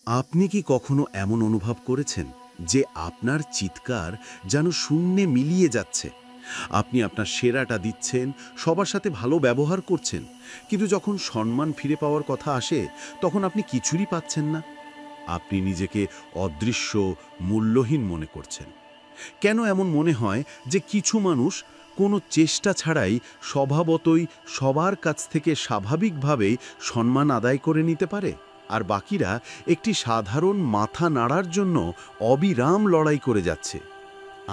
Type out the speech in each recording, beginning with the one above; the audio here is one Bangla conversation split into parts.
আপনি কি কখনো এমন অনুভব করেছেন যে আপনার চিৎকার যেন শূন্যে মিলিয়ে যাচ্ছে? আপনি আপনার সেরাটা দিচ্ছেন, সবার সাথে ভালো ব্যবহার করছেন, কিন্তু যখন সম্মান ফিরে পাওয়ার কথা আসে, তখন আপনি কিছুই পাচ্ছেন না। আপনি নিজেকে অদৃশ্য, মূল্যহীন মনে করছেন। কেন এমন মনে হয় যে কিছু মানুষ কোনো চেষ্টা ছাড়াই স্বভাবতই সবার কাছ থেকে স্বাভাবিকভাবেই সম্মান আদায় করে নিতে পারে, আর বাকিরা একটি সাধারণ মাথা নাড়ার জন্য অবিরাম লড়াই করে যাচ্ছে?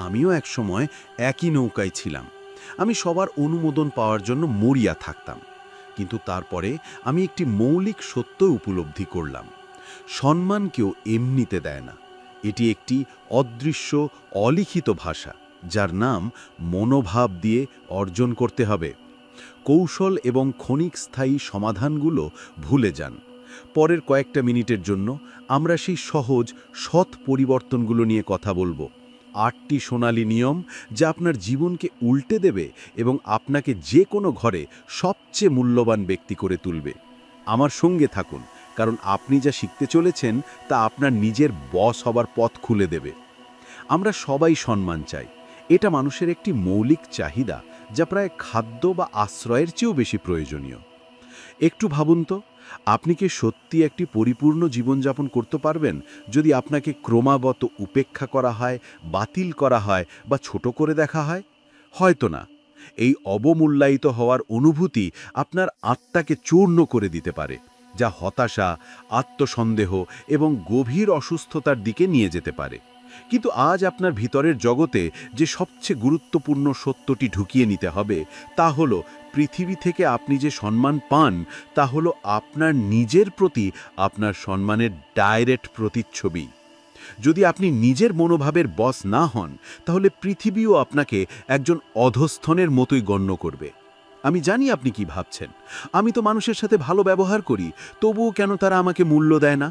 আমিও একসময় একই নৌকায় ছিলাম। আমি সবার অনুমোদন পাওয়ার জন্য মরিয়া থাকতাম। কিন্তু তারপরে আমি একটি মৌলিক সত্য উপলব্ধি করলাম: সম্মান কেউ এমনিতে দেয় না। এটি একটি অদৃশ্য, অলিখিত ভাষা, যার নাম মনোভাব দিয়ে অর্জন করতে হবে। কৌশল এবং ক্ষণিক স্থায়ী সমাধানগুলো ভুলে যান। পরের কয়েকটা মিনিটের জন্য আমরা সেই সহজ, সৎ পরিবর্তনগুলো নিয়ে কথা বলবো। ৮টি সোনালী নিয়ম যা আপনার জীবনকে উল্টে দেবে এবং আপনাকে যে কোনো ঘরে সবচেয়ে মূল্যবান ব্যক্তি করে তুলবে। আমার সঙ্গে থাকুন, কারণ আপনি যা শিখতে চলেছেন তা আপনার নিজের বস হবার পথ খুলে দেবে। আমরা সবাই সম্মান চাই। এটা মানুষের একটি মৌলিক চাহিদা, যা প্রায় খাদ্য বা আশ্রয়ের চেয়েও বেশি প্রয়োজনীয়। একটু ভাবুন তো, আপনি কি সত্যি একটি পরিপূর্ণ জীবনযাপন করতে পারবেন যদি আপনাকে ক্রমাগত উপেক্ষা করা হয়, বাতিল করা হয় বা ছোট করে দেখা হয়? হয়তো না। এই অবমূল্যায়িত হওয়ার অনুভূতি আপনার আত্মাকে চূর্ণ করে দিতে পারে, যা হতাশা, আত্মসন্দেহ এবং গভীর অসুস্থতার দিকে নিয়ে যেতে পারে। কিন্তু আজ আপনার ভিতরের জগতে যে সবচেয়ে গুরুত্বপূর্ণ সত্যটি ঢুকিয়ে নিতে হবে, তা হলো পৃথিবী থেকে আপনি যে সম্মান পান তা হলো আপনার নিজের প্রতি আপনার সম্মানের ডাইরেক্ট প্রতিচ্ছবি। যদি আপনি নিজের মনোভাবের বস না হন, তাহলে পৃথিবীও আপনাকে একজন অধস্থনের মতোই গণ্য করবে। আমি জানি আপনি কি ভাবছেন: আমি তো মানুষের সাথে ভালো ব্যবহার করি, তবুও কেন তারা আমাকে মূল্য দেয় না?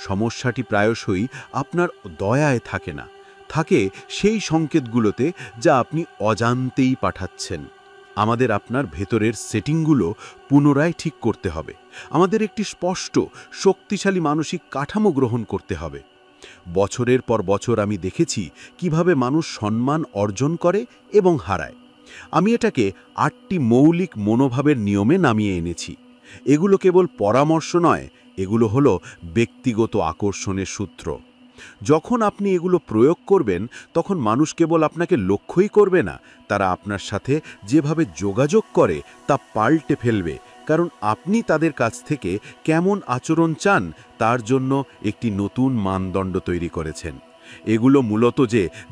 সমস্যাটি প্রায়শই আপনার দয়ায় থাকে না, থাকে সেই সংকেতগুলোতে যা আপনি অজান্তেই পাঠাচ্ছেন। আমাদের আপনার ভেতরের সেটিংগুলো পুনরায় ঠিক করতে হবে। আমাদের একটি স্পষ্ট, শক্তিশালী মানসিক কাঠামো গ্রহণ করতে হবে। বছরের পর বছর আমি দেখেছি কিভাবে মানুষ সম্মান অর্জন করে এবং হারায়। আমি এটাকে ৮টি মৌলিক মনোভাবের নিয়মে নামিয়ে এনেছি। এগুলো কেবল পরামর্শ নয়, এগুলো হলো ব্যক্তিগত আকর্ষণের সূত্র। যখন আপনি এগুলো প্রয়োগ করবেন, তখন মানুষ কেবল আপনাকে লক্ষ্যই করবে না, তারা আপনার সাথে যেভাবে যোগাযোগ করে তা পাল্টে ফেলবে, কারণ আপনি তাদের কাছ থেকে কেমন আচরণ চান তার জন্য একটি নতুন মানদণ্ড তৈরি করেছেন। এগুলো মূলত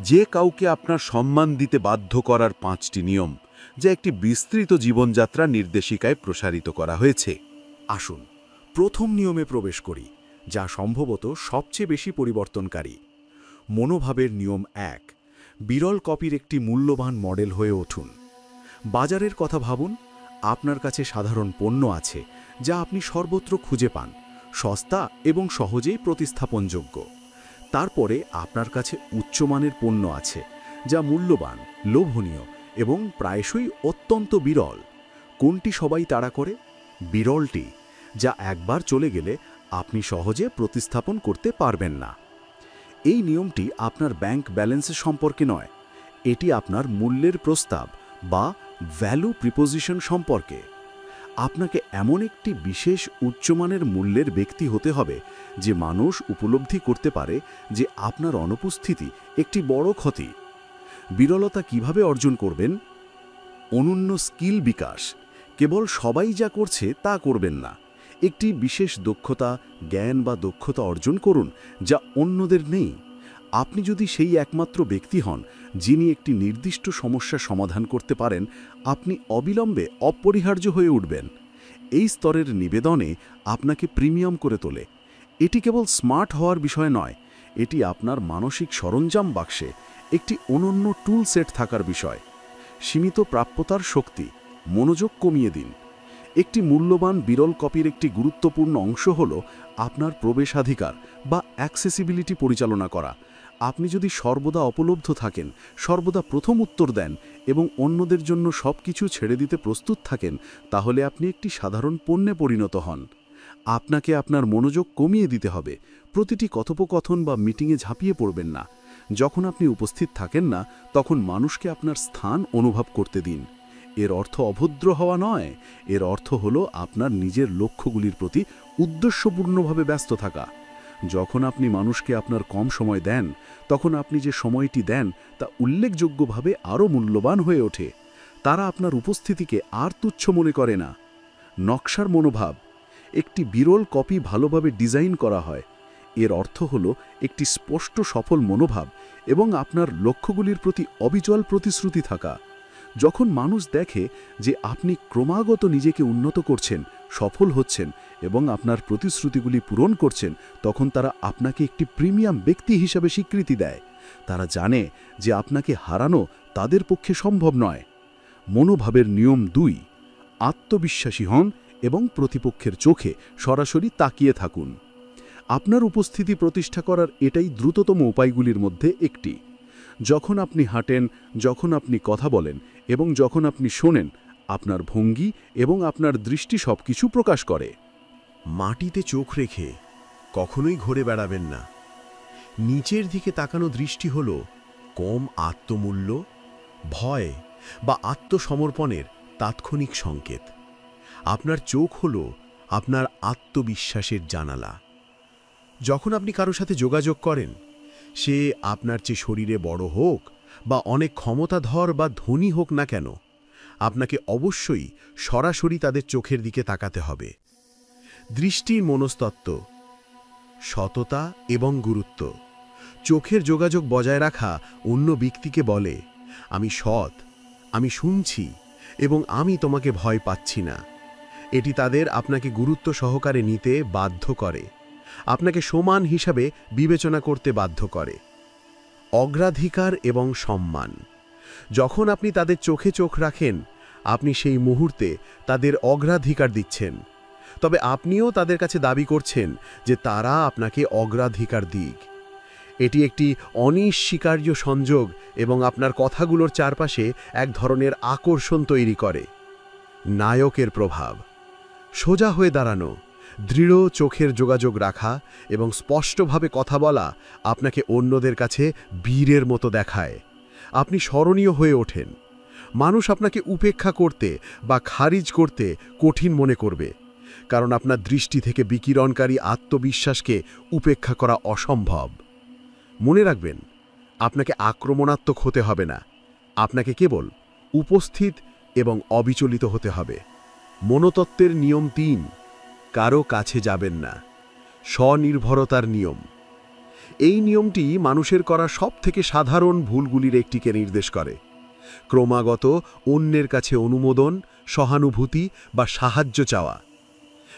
যে কাউকে আপনার সম্মান দিতে বাধ্য করার ৫টি নিয়ম, যা একটি বিস্তৃত জীবনযাত্রা নির্দেশিকায় প্রসারিত করা হয়েছে। আসুন প্রথম নিয়মে প্রবেশ করি, যা সম্ভবত সবচেয়ে বেশি পরিবর্তনকারী। মনোভাবের নিয়ম ১: বিরল কপির একটি মূল্যবান মডেল হয়ে উঠুন। বাজারের কথা ভাবুন। আপনার কাছে সাধারণ পণ্য আছে যা আপনি সর্বত্র খুঁজে পান, সস্তা এবং সহজেই প্রতিস্থাপনযোগ্য। তারপরে আপনার কাছে উচ্চমানের পণ্য আছে যা মূল্যবান, লোভনীয় এবং প্রায়শই অত্যন্ত বিরল। কোনটি সবাই তাড়া করে? বিরলটি, যা একবার চলে গেলে আপনি সহজে প্রতিস্থাপন করতে পারবেন না। এই নিয়মটি আপনার ব্যাংক ব্যালেন্সের সম্পর্কে নয়, এটি আপনার মূল্যের প্রস্তাব বা ভ্যালু প্রিপোজিশন সম্পর্কে। আপনাকে এমন একটি বিশেষ উচ্চমানের মূল্যের ব্যক্তি হতে হবে যে মানুষ উপলব্ধি করতে পারে যে আপনার অনুপস্থিতি একটি বড় ক্ষতি। বিরলতা কিভাবে অর্জন করবেন? অনন্য স্কিল বিকাশ। কেবল সবাই যা করছে তা করবেন না। একটি বিশেষ দক্ষতা, জ্ঞান বা দক্ষতা অর্জন করুন যা অন্যদের নেই। আপনি যদি সেই একমাত্র ব্যক্তি হন যিনি একটি নির্দিষ্ট সমস্যার সমাধান করতে পারেন, আপনি অবিলম্বে অপরিহার্য হয়ে উঠবেন। এই স্তরের নিবেদনে আপনাকে প্রিমিয়াম করে তোলে। এটি কেবল স্মার্ট হওয়ার বিষয় নয়, এটি আপনার মানসিক সরঞ্জাম বাক্সে একটি অনন্য টুল সেট থাকার বিষয়। সীমিত প্রাপ্যতার শক্তি। মনোযোগ কমিয়ে দিন। একটি মূল্যবান বিরল কপির একটি গুরুত্বপূর্ণ অংশ হল আপনার প্রবেশাধিকার বা অ্যাক্সেসিবিলিটি পরিচালনা করা। আপনি যদি সর্বদা উপলব্ধ থাকেন, সর্বদা প্রথম উত্তর দেন এবং অন্যদের জন্য সব কিছু ছেড়ে দিতে প্রস্তুত থাকেন, তাহলে আপনি একটি সাধারণ পণ্যে পরিণত হন। আপনাকে আপনার মনোযোগ কমিয়ে দিতে হবে। প্রতিটি কথোপকথন বা মিটিংয়ে ঝাঁপিয়ে পড়বেন না। যখন আপনি উপস্থিত থাকেন না, তখন মানুষকে আপনার স্থান অনুভব করতে দিন। এর অর্থ অভদ্র হওয়া নয়, এর অর্থ হলো আপনার নিজের লক্ষ্যগুলির প্রতি উদ্দেশ্যপূর্ণভাবে ব্যস্ত থাকা। যখন আপনি মানুষকে আপনার কম সময় দেন, তখন আপনি যে সময়টি দেন তা উল্লেখযোগ্যভাবে আরও মূল্যবান হয়ে ওঠে। তারা আপনার উপস্থিতিকে আর তুচ্ছ মনে করে না। নকশার মনোভাব। একটি বিরল কপি ভালোভাবে ডিজাইন করা হয়। এর অর্থ হল একটি স্পষ্ট সফল মনোভাব এবং আপনার লক্ষ্যগুলির প্রতি অবিচল প্রতিশ্রুতি থাকা। যখন মানুষ দেখে যে আপনি ক্রমাগত নিজেকে উন্নত করছেন, সফল হচ্ছেন এবং আপনার প্রতিশ্রুতিগুলি পূরণ করছেন, তখন তারা আপনাকে একটি প্রিমিয়াম ব্যক্তি হিসাবে স্বীকৃতি দেয়। তারা জানে যে আপনাকে হারানো তাদের পক্ষে সম্ভব নয়। মনোভাবের নিয়ম 2। আত্মবিশ্বাসী হন এবং প্রতিপক্ষের চোখে সরাসরি তাকিয়ে থাকুন। আপনার উপস্থিতি প্রতিষ্ঠা করার এটাই দ্রুততম উপায়গুলির মধ্যে একটি। যখন আপনি হাঁটেন, যখন আপনি কথা বলেন এবং যখন আপনি শোনেন, আপনার ভঙ্গি এবং আপনার দৃষ্টি সবকিছু প্রকাশ করে। মাটিতে চোখ রেখে কখনোই ঘুরে বেড়াবেন না। নিচের দিকে তাকানো দৃষ্টি হল কম আত্মমূল্য, ভয় বা আত্মসমর্পণের তাৎক্ষণিক সংকেত। আপনার চোখ হল আপনার আত্মবিশ্বাসের জানালা। যখন আপনি কারো সাথে যোগাযোগ করেন, সে আপনার চেয়ে শরীরে বড় হোক বা অনেক ক্ষমতাধর বা ধনী হোক না কেন, আপনাকে অবশ্যই সরাসরি তাদের চোখের দিকে তাকাতে হবে। দৃষ্টির মনস্তত্ত্ব, সততা এবং গুরুত্ব। চোখের যোগাযোগ বজায় রাখা অন্য ব্যক্তিকে বলে, আমি সৎ, আমি শুনছি এবং আমি তোমাকে ভয় পাচ্ছি না। এটি তাদের আপনাকে গুরুত্ব সহকারে নিতে বাধ্য করে, আপনাকে সমান হিসাবে বিবেচনা করতে বাধ্য করে। অগ্রাধিকার এবং সম্মান। যখন আপনি তাদের চোখে চোখ রাখেন, আপনি সেই মুহূর্তে তাদের অগ্রাধিকার দিচ্ছেন, তবে আপনিও তাদের কাছে দাবি করছেন যে তারা আপনাকে অগ্রাধিকার দিক। এটি একটি অনিস্বীকার্য সংযোগ এবং আপনার কথাগুলোর চারপাশে এক ধরনের আকর্ষণ তৈরি করে। নায়কের প্রভাব। সোজা হয়ে দাঁড়ানো, দৃঢ় চোখের যোগাযোগ রাখা এবং স্পষ্টভাবে কথা বলা আপনাকে অন্যদের কাছে বীরের মতো দেখায়। আপনি স্মরণীয় হয়ে ওঠেন। মানুষ আপনাকে উপেক্ষা করতে বা খারিজ করতে কঠিন মনে করবে, কারণ আপনার দৃষ্টি থেকে বিকিরণকারী আত্মবিশ্বাসকে উপেক্ষা করা অসম্ভব। মনে রাখবেন, আপনাকে আক্রমণাত্মক হতে হবে না, আপনাকে কেবল উপস্থিত এবং অবিচলিত হতে হবে। মনোতত্ত্বের নিয়ম 3। কারো কাছে যাবেন না। স্বনির্ভরতার নিয়ম। এই নিয়মটি মানুষের করা সবথেকে সাধারণ ভুলগুলির একটিকে নির্দেশ করে। ক্রমাগত অন্যের কাছে অনুমোদন, সহানুভূতি বা সাহায্য চাওয়া।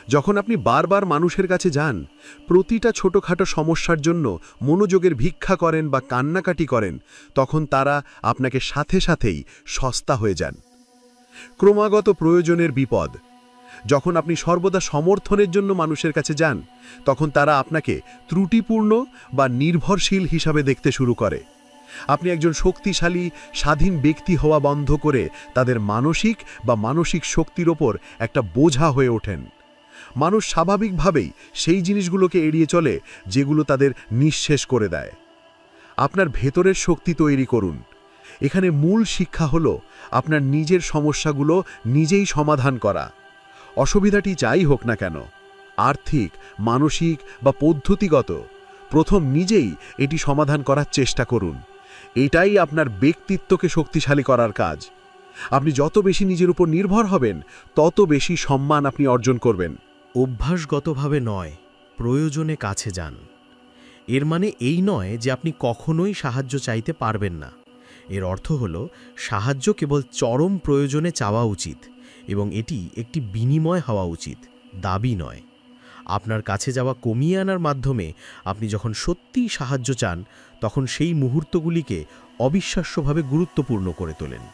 যখন আপনি বারবার মানুষের কাছে যান, প্রতিটা ছোটখাটো সমস্যার জন্য মনোযোগের ভিক্ষা করেন বা কান্নাকাটি করেন, তখন তারা আপনাকে সাথে সাথেই সস্তা হয়ে যান। ক্রমাগত প্রয়োজনের বিপদ। যখন আপনি সর্বদা সমর্থনের জন্য মানুষের কাছে যান, তখন তারা আপনাকে ত্রুটিপূর্ণ বা নির্ভরশীল হিসাবে দেখতে শুরু করে। আপনি একজন শক্তিশালী, স্বাধীন ব্যক্তি হওয়া বন্ধ করে তাদের মানসিক শক্তির ওপর একটা বোঝা হয়ে ওঠেন। মানুষ স্বাভাবিকভাবেই সেই জিনিসগুলোকে এড়িয়ে চলে যেগুলো তাদের নিঃশেষ করে দেয়। আপনার ভেতরের শক্তি তৈরি করুন। এখানে মূল শিক্ষা হলো আপনার নিজের সমস্যাগুলো নিজেই সমাধান করা। অসুবিধাটি যাই হোক না কেন, আর্থিক, মানসিক বা পদ্ধতিগত, প্রথম নিজেই এটি সমাধান করার চেষ্টা করুন। এটাই আপনার ব্যক্তিত্বকে শক্তিশালী করার কাজ। আপনি যত বেশি নিজের উপর নির্ভর হবেন, তত বেশি সম্মান আপনি অর্জন করবেন। অভ্যাসগতভাবে নয়, প্রয়োজনে কাছে যান। এর মানে এই নয় যে আপনি কখনোই সাহায্য চাইতে পারবেন না। এর অর্থ হল সাহায্য কেবল চরম প্রয়োজনে চাওয়া উচিত এবং এটি একটি বিনিময় হওয়া উচিত, দাবি নয়। আপনার কাছে যাওয়া কমিয়ে আনার মাধ্যমে আপনি যখন সত্যিই সাহায্য চান, তখন সেই মুহূর্তগুলিকে অবিশ্বাস্যভাবে গুরুত্বপূর্ণ করে তোলেন।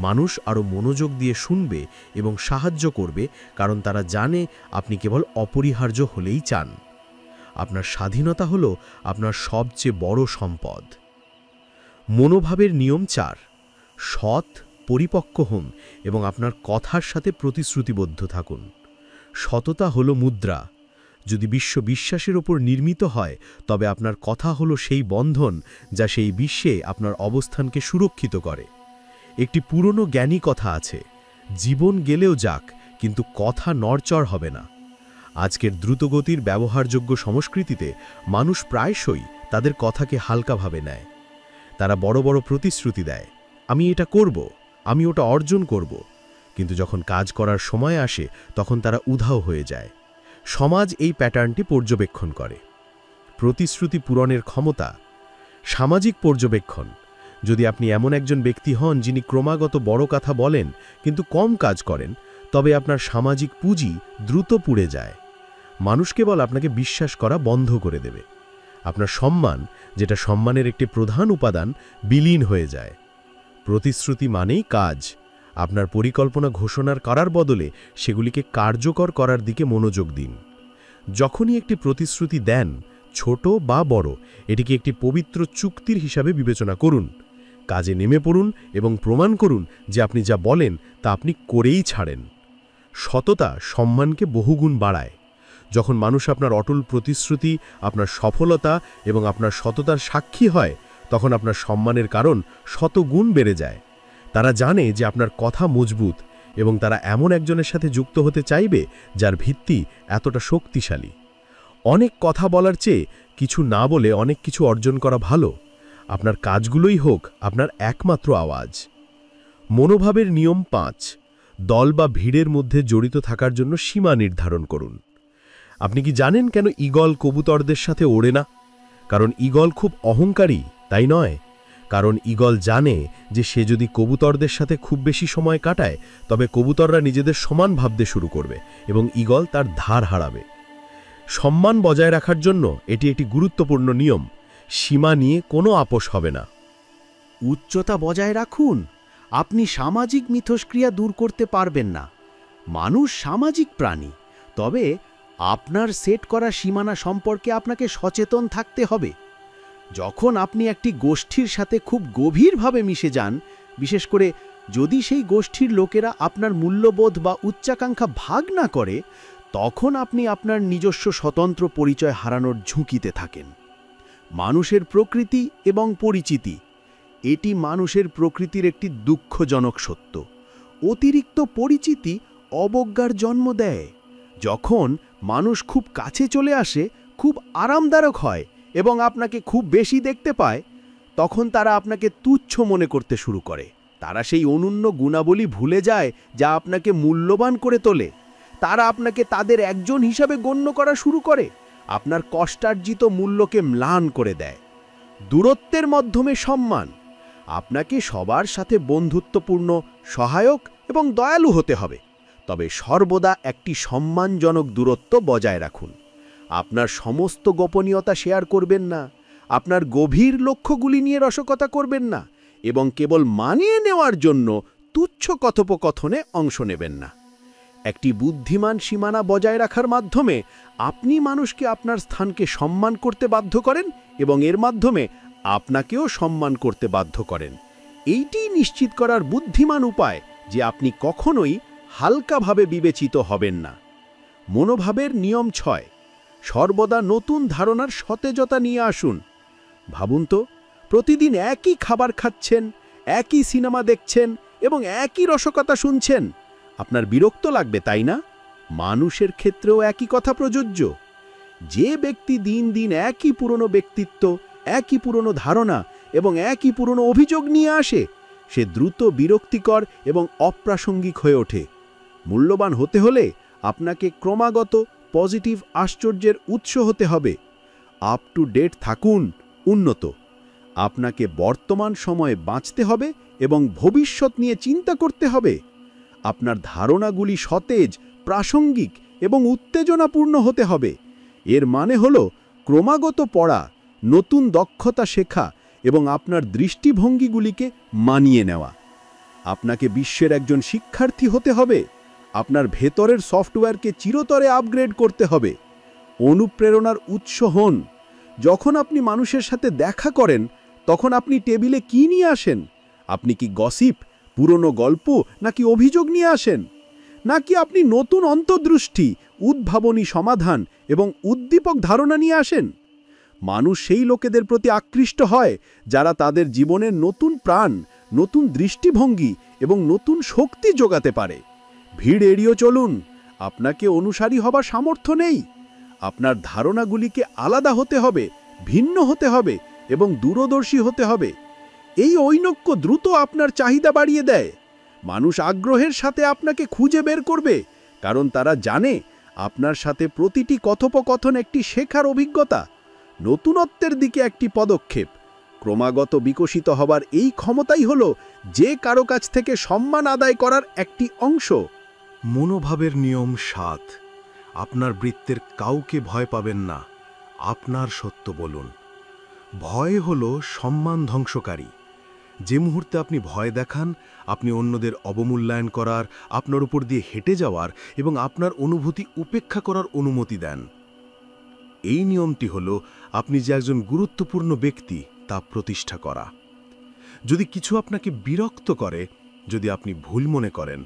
মানুষ আরও মনোযোগ দিয়ে শুনবে এবং সাহায্য করবে, কারণ তারা জানে আপনি কেবল অপরিহার্য হলেই চান। আপনার স্বাধীনতা হল আপনার সবচেয়ে বড় সম্পদ। মনোভাবের নিয়ম 4। সৎ, পরিপক্ক হন এবং আপনার কথার সাথে প্রতিশ্রুতিবদ্ধ থাকুন। সততা হল মুদ্রা, যদি বিশ্ব বিশ্বাসের ওপর নির্মিত হয় তবে আপনার কথা হলো সেই বন্ধন যা সেই বিশ্বে আপনার অবস্থানকে সুরক্ষিত করে। একটি পুরনো জ্ঞানী কথা আছে, জীবন গেলেও যাক কিন্তু কথা নড়চড় হবে না। আজকের দ্রুতগতির ব্যবহারযোগ্য সংস্কৃতিতে মানুষ প্রায়শই তাদের কথাকে হালকাভাবে নেয়। তারা বড় বড় প্রতিশ্রুতি দেয়, আমি এটা করব, আমি ওটা অর্জন করব, কিন্তু যখন কাজ করার সময় আসে তখন তারা উধাও হয়ে যায়। সমাজ এই প্যাটার্নটি পর্যবেক্ষণ করে। প্রতিশ্রুতি পূরণের ক্ষমতা। সামাজিক পর্যবেক্ষণ। যদি আপনি এমন একজন ব্যক্তি হন যিনি ক্রমাগত বড় কথা বলেন কিন্তু কম কাজ করেন, তবে আপনার সামাজিক পুঁজি দ্রুত পুড়ে যায়। মানুষ কেবল আপনাকে বিশ্বাস করা বন্ধ করে দেবে। আপনার সম্মান, যেটা সম্মানের একটি প্রধান উপাদান, বিলীন হয়ে যায়। প্রতিশ্রুতি মানেই কাজ। আপনার পরিকল্পনা ঘোষণার করার বদলে সেগুলিকে কার্যকর করার দিকে মনোযোগ দিন। যখনই একটি প্রতিশ্রুতি দেন, ছোট বা বড়, এটিকে একটি পবিত্র চুক্তির হিসাবে বিবেচনা করুন। কাজে নেমে পড়ুন এবং প্রমাণ করুন যে আপনি যা বলেন তা আপনি করেই ছাড়েন। সততা সম্মানকে বহুগুণ বাড়ায়। যখন মানুষ আপনার অটল প্রতিশ্রুতি, আপনার সফলতা এবং আপনার সততার সাক্ষী হয়, তখন আপনার সম্মানের কারণ শতগুণ বেড়ে যায়। তারা জানে যে আপনার কথা মজবুত এবং তারা এমন একজনের সাথে যুক্ত হতে চাইবে যার ভিত্তি এতটা শক্তিশালী। অনেক কথা বলার চেয়ে কিছু না বলে অনেক কিছু অর্জন করা ভালো। আপনার কাজগুলোই হোক আপনার একমাত্র আওয়াজ। মনোভাবের নিয়ম 5। দল বা ভিড়ের মধ্যে জড়িত থাকার জন্য সীমা নির্ধারণ করুন। আপনি কি জানেন কেন ঈগল কবুতরদের সাথে ওড়ে না? কারণ ঈগল খুব অহংকারী, তাই নয়। কারণ ঈগল জানে যে সে যদি কবুতরদের সাথে খুব বেশি সময় কাটায় তবে কবুতররা নিজেদের সমান ভাবতে শুরু করবে এবং ঈগল তার ধার হারাবে। সম্মান বজায় রাখার জন্য এটি একটি গুরুত্বপূর্ণ নিয়ম। সীমা নিয়ে কোনো আপোষ হবে না। উচ্চতা বজায় রাখুন। আপনি সামাজিক মিথস্ক্রিয়া দূর করতে পারবেন না। মানুষ সামাজিক প্রাণী, তবে আপনার সেট করা সীমানা সম্পর্কে আপনাকে সচেতন থাকতে হবে। যখন আপনি একটি গোষ্ঠীর সাথে খুব গভীরভাবে মিশে যান, বিশেষ করে যদি সেই গোষ্ঠীর লোকেরা আপনার মূল্যবোধ বা উচ্চাকাঙ্ক্ষা ভাগ না করে, তখন আপনি আপনার নিজস্ব স্বতন্ত্র পরিচয় হারানোর ঝুঁকিতে থাকেন। মানুষের প্রকৃতি এবং পরিচিতি। এটি মানুষের প্রকৃতির একটি দুঃখজনক সত্য। অতিরিক্ত পরিচিতি অবজ্ঞার জন্ম দেয়। যখন মানুষ খুব কাছে চলে আসে, খুব আরামদায়ক হয় এবং আপনাকে খুব বেশি দেখতে পায়, তখন তারা আপনাকে তুচ্ছ মনে করতে শুরু করে। তারা সেই অনন্য গুণাবলী ভুলে যায় যা আপনাকে মূল্যবান করে তোলে। তারা আপনাকে তাদের একজন হিসাবে গণ্য করা শুরু করে, আপনার কষ্টার্জিত মূল্যকে ম্লান করে দেয়। দূরত্বের মাধ্যমে সম্মান। আপনাকে সবার সাথে বন্ধুত্বপূর্ণ, সহায়ক এবং দয়ালু হতে হবে, তবে সর্বদা একটি সম্মানজনক দূরত্ব বজায় রাখুন। আপনার সমস্ত গোপনীয়তা শেয়ার করবেন না, আপনার গভীর লক্ষ্যগুলি নিয়ে রসিকতা করবেন না এবং কেবল মানিয়ে নেওয়ার জন্য তুচ্ছ কথোপকথনে অংশ নেবেন না। একটি বুদ্ধিমান সীমানা বজায় রাখার মাধ্যমে আপনি মানুষকে আপনার স্থানকে সম্মান করতে বাধ্য করেন এবং এর মাধ্যমে আপনাকেও সম্মান করতে বাধ্য করেন। এইটিই নিশ্চিত করার বুদ্ধিমান উপায় যে আপনি কখনোই হালকাভাবে বিবেচিত হবেন না। মনোভাবের নিয়ম 6। সর্বদা নতুন ধারণার সতেজতা নিয়ে আসুন। ভাবুন তো, প্রতিদিন একই খাবার খাচ্ছেন, একই সিনেমা দেখছেন এবং একই রসিকতা শুনছেন। আপনার বিরক্ত লাগবে, তাই না? মানুষের ক্ষেত্রেও একই কথা প্রযোজ্য। যে ব্যক্তি দিন দিন একই পুরনো ব্যক্তিত্ব, একই পুরনো ধারণা এবং একই পুরনো অভিযোগ নিয়ে আসে, সে দ্রুত বিরক্তিকর এবং অপ্রাসঙ্গিক হয়ে ওঠে। মূল্যবান হতে হলে আপনাকে ক্রমাগত পজিটিভ আশ্চর্যের উৎস হতে হবে। আপ টু ডেট থাকুন, উন্নত। আপনাকে বর্তমান সময়ে বাঁচতে হবে এবং ভবিষ্যৎ নিয়ে চিন্তা করতে হবে। আপনার ধারণাগুলি সতেজ, প্রাসঙ্গিক এবং উত্তেজনাপূর্ণ হতে হবে। এর মানে হল ক্রমাগত পড়া, নতুন দক্ষতা শেখা এবং আপনার দৃষ্টিভঙ্গিগুলিকে মানিয়ে নেওয়া। আপনাকে বিশ্বের একজন শিক্ষার্থী হতে হবে। আপনার ভেতরের সফটওয়্যারকে চিরতরে আপগ্রেড করতে হবে। অনুপ্রেরণার উৎস হন। যখন আপনি মানুষের সাথে দেখা করেন, তখন আপনি টেবিলে কি নিয়ে আসেন? আপনি কি গসিপ, পুরনো গল্প নাকি অভিযোগ নিয়ে আসেন? নাকি আপনি নতুন অন্তর্দৃষ্টি, উদ্ভাবনী সমাধান এবং উদ্দীপক ধারণা নিয়ে আসেন। মানুষ সেই লোকেদের প্রতি আকৃষ্ট হয় যারা তাদের জীবনের নতুন প্রাণ, নতুন দৃষ্টিভঙ্গি এবং নতুন শক্তি যোগাতে পারে। ভিড় এড়িয়ে চলুন, আপনাকে অনুসারী হবার সামর্থ্য নেই। আপনার ধারণাগুলিকে আলাদা হতে হবে, ভিন্ন হতে হবে এবং দূরদর্শী হতে হবে। এই ঐনক্য দ্রুত আপনার চাহিদা বাড়িয়ে দেয়। মানুষ আগ্রহের সাথে আপনাকে খুঁজে বের করবে, কারণ তারা জানে আপনার সাথে প্রতিটি কথোপকথন একটি শেখার অভিজ্ঞতা, নতুনত্বের দিকে একটি পদক্ষেপ। ক্রমাগত বিকশিত হবার এই ক্ষমতাই হল যে কারো কাছ থেকে সম্মান আদায় করার একটি অংশ। মনোভাবের নিয়ম ৭। আপনার বৃত্তের কাউকে ভয় পাবেন না, আপনার সত্য বলুন। ভয় হল সম্মান ধ্বংসকারী। যে মুহূর্তে আপনি ভয় দেখান, আপনি অন্যদের অবমূল্যায়ন করার, আপনার উপর দিয়ে হেঁটে যাওয়ার এবং আপনার অনুভূতি উপেক্ষা করার অনুমতি দেন। এই নিয়মটি হল আপনি যে একজন গুরুত্বপূর্ণ ব্যক্তি তা প্রতিষ্ঠা করা। যদি কিছু আপনাকে বিরক্ত করে, যদি আপনি ভুল মনে করেন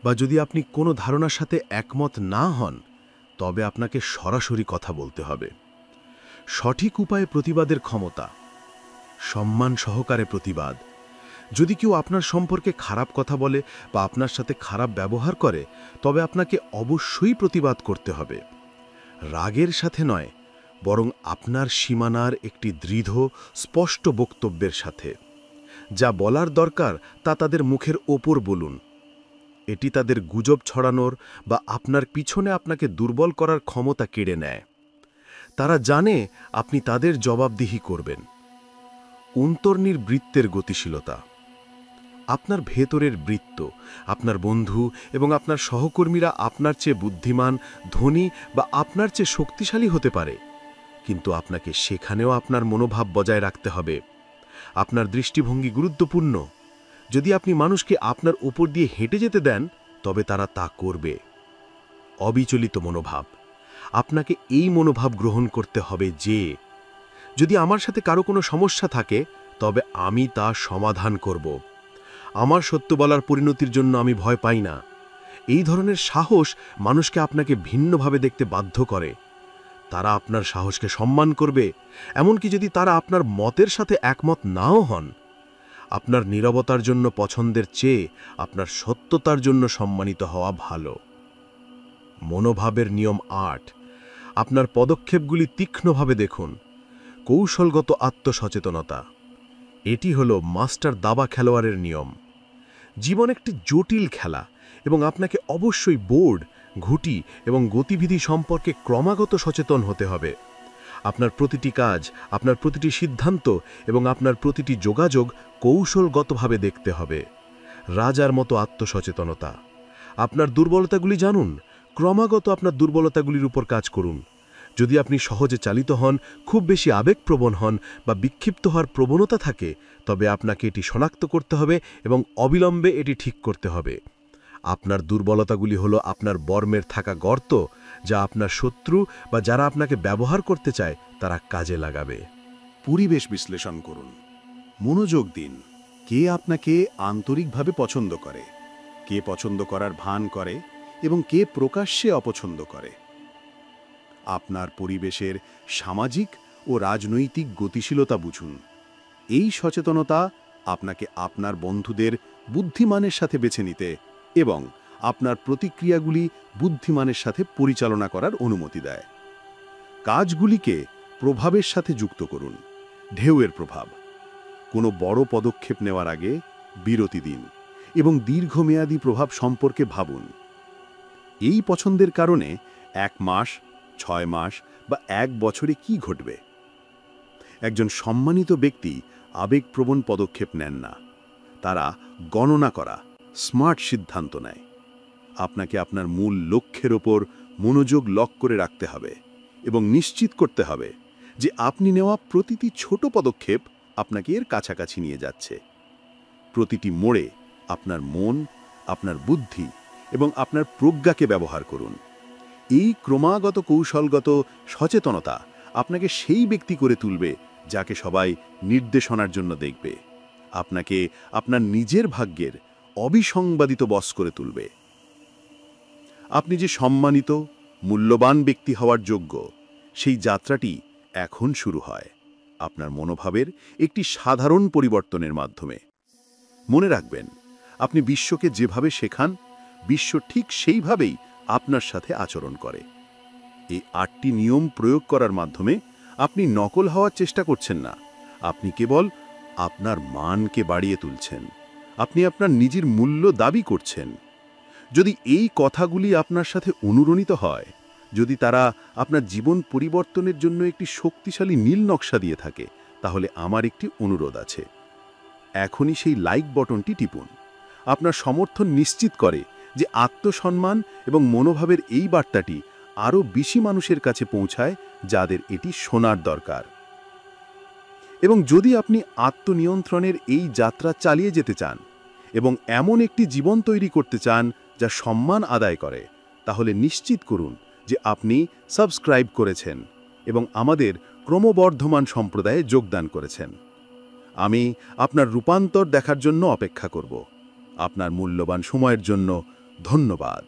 বা যদি আপনি কোনো ধারণার সাথে একমত না হন, তবে আপনাকে সরাসরি কথা বলতে হবে। সঠিক উপায়ে প্রতিবাদের ক্ষমতা, সম্মান সহকারে প্রতিবাদ। যদি কেউ আপনার সম্পর্কে খারাপ কথা বলে বা আপনার সাথে খারাপ ব্যবহার করে, তবে আপনাকে অবশ্যই প্রতিবাদ করতে হবে। রাগের সাথে নয়, বরং আপনার সীমানার একটি দৃঢ়, স্পষ্ট বক্তব্যের সাথে। যা বলার দরকার তা তাদের মুখের ওপর বলুন। এটি তাদের গুজব ছড়ানোর বা আপনার পিছনে আপনাকে দুর্বল করার ক্ষমতা কেড়ে নেয়। তারা জানে আপনি তাদের জবাবদিহি করবেন। অন্তর্নির বৃত্তের গতিশীলতা। আপনার ভেতরের বৃত্ত, আপনার বন্ধু এবং আপনার সহকর্মীরা আপনার চেয়ে বুদ্ধিমান, ধনী বা আপনার চেয়ে শক্তিশালী হতে পারে, কিন্তু আপনাকে সেখানেও আপনার মনোভাব বজায় রাখতে হবে। আপনার দৃষ্টিভঙ্গি গুরুত্বপূর্ণ। যদি আপনি মানুষকে আপনার উপর দিয়ে হেঁটে যেতে দেন, তবে তারা তা করবে। অবিচলিত মনোভাব। আপনাকে এই মনোভাব গ্রহণ করতে হবে যে, যদি আমার সাথে কারো কোনো সমস্যা থাকে, তবে আমি তা সমাধান করব। আমার সত্য বলার পরিণতির জন্য আমি ভয় পাই না। এই ধরনের সাহস মানুষকে আপনাকে ভিন্নভাবে দেখতে বাধ্য করে। তারা আপনার সাহসকে সম্মান করবে, এমনকি যদি তারা আপনার মতের সাথে একমত নাও হন। আপনার নীরবতার জন্য পছন্দের চেয়ে আপনার সত্যতার জন্য সম্মানিত হওয়া ভালো। মনোভাবের নিয়ম ৮। আপনার পদক্ষেপগুলি তীক্ষ্ণভাবে দেখুন। কৌশলগত আত্মসচেতনতা। এটি হল মাস্টার দাবা খেলোয়াড়ের নিয়ম। জীবন একটি জটিল খেলা এবং আপনাকে অবশ্যই বোর্ড, ঘুঁটি এবং গতিবিধি সম্পর্কে ক্রমাগত সচেতন হতে হবে। আপনার প্রতিটি কাজ, আপনার প্রতিটি সিদ্ধান্ত এবং আপনার প্রতিটি যোগাযোগ কৌশলগতভাবে দেখতে হবে। রাজার মতো আত্মসচেতনতা। আপনার দুর্বলতাগুলি জানুন, ক্রমাগত আপনার দুর্বলতাগুলির উপর কাজ করুন। যদি আপনি সহজে চালিত হন, খুব বেশি আবেগপ্রবণ হন বা বিক্ষিপ্ত হওয়ার প্রবণতা থাকে, তবে আপনাকে এটি শনাক্ত করতে হবে এবং অবিলম্বে এটি ঠিক করতে হবে। আপনার দুর্বলতাগুলি হলো আপনার বর্মের থাকা গর্ত, যা আপনার শত্রু বা যারা আপনাকে ব্যবহার করতে চায় তারা কাজে লাগাবে। পরিবেশ বিশ্লেষণ করুন। মনোযোগ দিন, কে আপনাকে আন্তরিকভাবে পছন্দ করে, কে পছন্দ করার ভান করে এবং কে প্রকাশ্যে অপছন্দ করে। আপনার পরিবেশের সামাজিক ও রাজনৈতিক গতিশীলতা বুঝুন। এই সচেতনতা আপনাকে আপনার বন্ধুদের বুদ্ধিমানের সাথে বেছে নিতে এবং আপনার প্রতিক্রিয়াগুলি বুদ্ধিমানের সাথে পরিচালনা করার অনুমতি দেয়। কাজগুলিকে প্রভাবের সাথে যুক্ত করুন। ঢেউয়ের প্রভাব। কোনো বড় পদক্ষেপ নেওয়ার আগে বিরতি দিন এবং দীর্ঘমেয়াদী প্রভাব সম্পর্কে ভাবুন। এই পছন্দের কারণে ১ মাস, ৬ মাস বা ১ বছরে কি ঘটবে? একজন সম্মানিত ব্যক্তি আবেগপ্রবণ পদক্ষেপ নেন না। তারা গণনা করা, স্মার্ট সিদ্ধান্ত নেয়। আপনাকে আপনার মূল লক্ষ্যের ওপর মনোযোগ লক করে রাখতে হবে এবং নিশ্চিত করতে হবে যে আপনি নেওয়া প্রতিটি ছোট পদক্ষেপ আপনাকে এর কাছাকাছি নিয়ে যাচ্ছে। প্রতিটি মোড়ে আপনার মন, আপনার বুদ্ধি এবং আপনার প্রজ্ঞাকে ব্যবহার করুন। এই ক্রমাগত কৌশলগত সচেতনতা আপনাকে সেই ব্যক্তি করে তুলবে যাকে সবাই নির্দেশনার জন্য দেখবে। আপনাকে আপনার নিজের ভাগ্যের অবিসংবাদিত বস করে তুলবে। আপনি যে সম্মানিত, মূল্যবান ব্যক্তি হওয়ার যোগ্য, সেই যাত্রাটি এখন শুরু হয় আপনার মনোভাবের একটি সাধারণ পরিবর্তনের মাধ্যমে। মনে রাখবেন, আপনি বিশ্বকে যেভাবে শেখান, বিশ্ব ঠিক সেইভাবেই আপনার সাথে আচরণ করে। এই 8টি নিয়ম প্রয়োগ করার মাধ্যমে আপনি নকল হওয়ার চেষ্টা করছেন না, আপনি কেবল আপনার মানকে বাড়িয়ে তুলছেন। আপনি আপনার নিজের মূল্য দাবি করছেন। যদি এই কথাগুলি আপনার সাথে অনুরণিত হয়, যদি তারা আপনার জীবন পরিবর্তনের জন্য একটি শক্তিশালী নীল নকশা দিয়ে থাকে, তাহলে আমার একটি অনুরোধ আছে। এখনই সেই লাইক বটনটি টিপুন। আপনার সমর্থন নিশ্চিত করে যে আত্মসম্মান এবং মনোভাবের এই বার্তাটি আরও বেশি মানুষের কাছে পৌঁছায় যাদের এটি শোনার দরকার। এবং যদি আপনি আত্মনিয়ন্ত্রণের এই যাত্রা চালিয়ে যেতে চান এবং এমন একটি জীবন তৈরি করতে চান যা সম্মান আদায় করে, তাহলে নিশ্চিত করুন যে আপনি সাবস্ক্রাইব করেছেন এবং আমাদের ক্রমবর্ধমান সম্প্রদায়ে যোগদান করেছেন। আমি আপনার রূপান্তর দেখার জন্য অপেক্ষা করব। আপনার মূল্যবান সময়ের জন্য ধন্যবাদ।